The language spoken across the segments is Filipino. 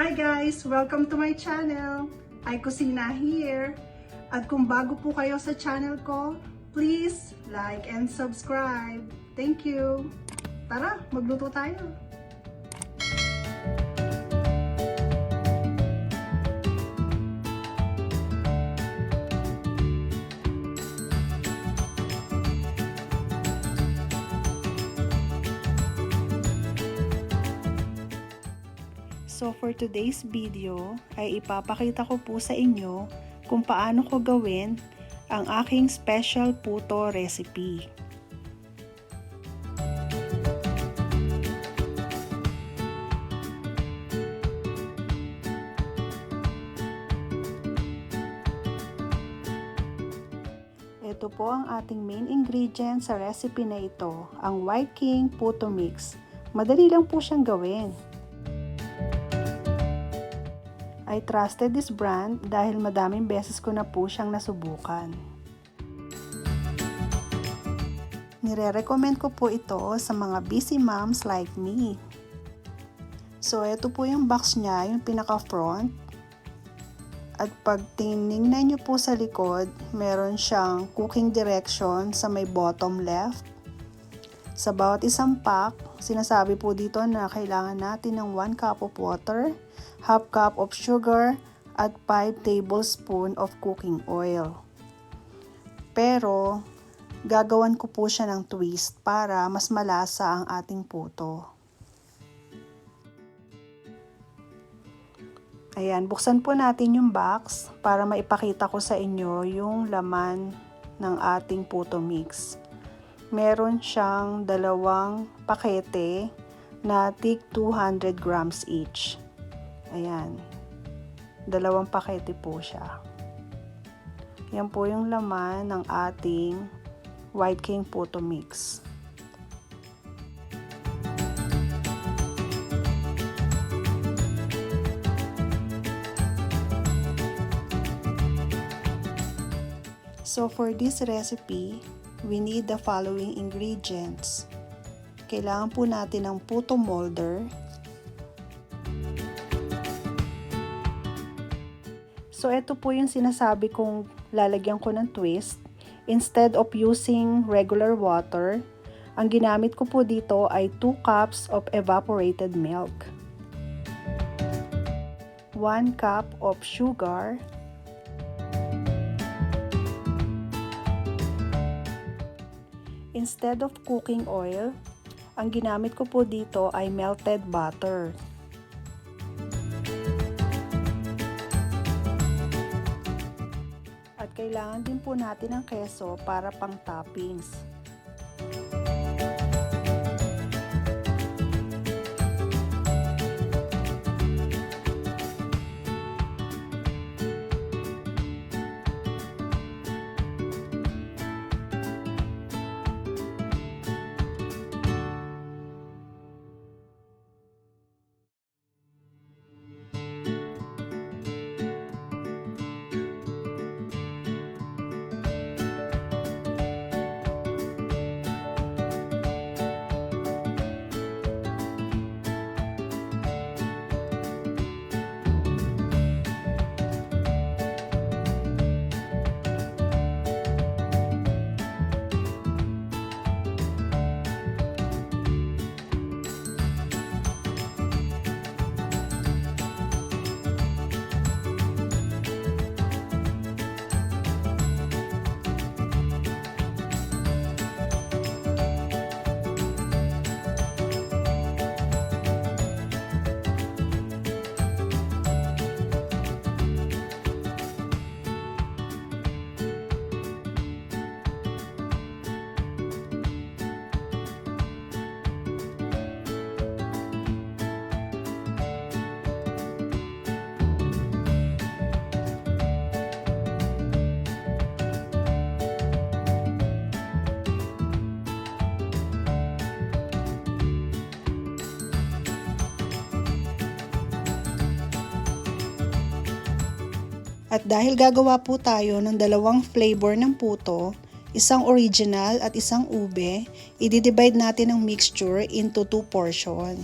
Hi guys! Welcome to my channel. ikusina here. At kung bago po kayo sa channel ko, please like and subscribe. Thank you! Tara, magluto tayo! So for today's video ay ipapakita ko po sa inyo kung paano ko gawin ang aking special puto recipe. Ito po ang ating main ingredient sa recipe na ito, ang White King Puto Mix. Madali lang po siyang gawin. I trusted this brand dahil madaming beses ko na po siyang nasubukan. Nire-recommend ko po ito sa mga busy moms like me. So ito po yung box niya, yung pinaka-front. At pag tinignan nyo po sa likod, meron siyang cooking direction sa may bottom left. Sa bawat isang pack, sinasabi po dito na kailangan natin ng 1 cup of water, half cup of sugar, at 5 tablespoon of cooking oil. Pero, gagawan ko po siya ng twist para mas malasa ang ating puto. Ayan, buksan po natin yung box para maipakita ko sa inyo yung laman ng ating puto mix. Meron siyang 2 pakete na tig 200 grams each. Ayan. 2 pakete po siya. Yan po yung laman ng ating White King Puto Mix. So for this recipe, we need the following ingredients. Kailangan po natin ng puto molder. So ito po yung sinasabi kong lalagyan ko ng twist. Instead of using regular water, ang ginamit ko po dito ay 2 cups of evaporated milk, 1 cup of sugar, instead of cooking oil, ang ginamit ko po dito ay melted butter. At kailangan din po natin ng keso para pang toppings. At dahil gagawa po tayo ng 2 flavor ng puto, isang original at isang ube, i-divide natin ang mixture into 2 portion.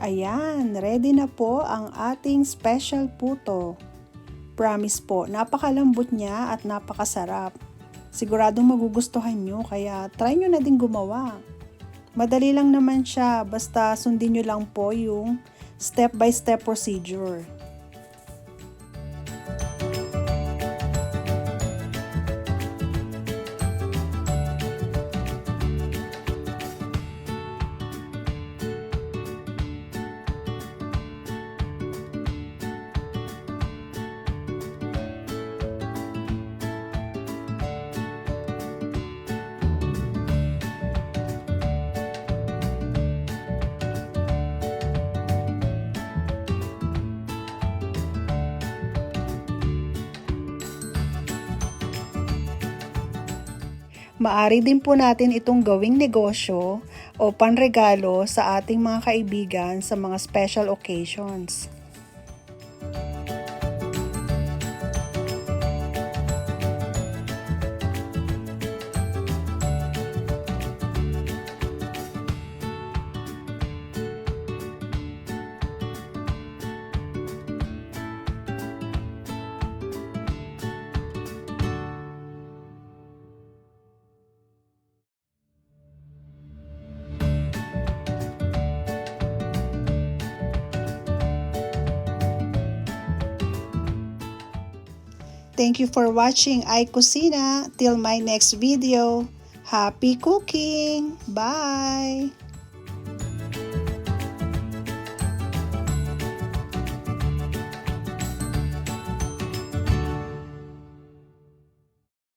Ayan, ready na po ang ating special puto. Promise po, napakalambot niya at napakasarap. Siguradong magugustuhan nyo, kaya try nyo na din gumawa. Madali lang naman siya, basta sundin nyo lang po yung step-by-step procedure. Maari din po natin itong gawing negosyo o panregalo sa ating mga kaibigan sa mga special occasions. Thank you for watching ikusina. Till my next video. Happy cooking! Bye!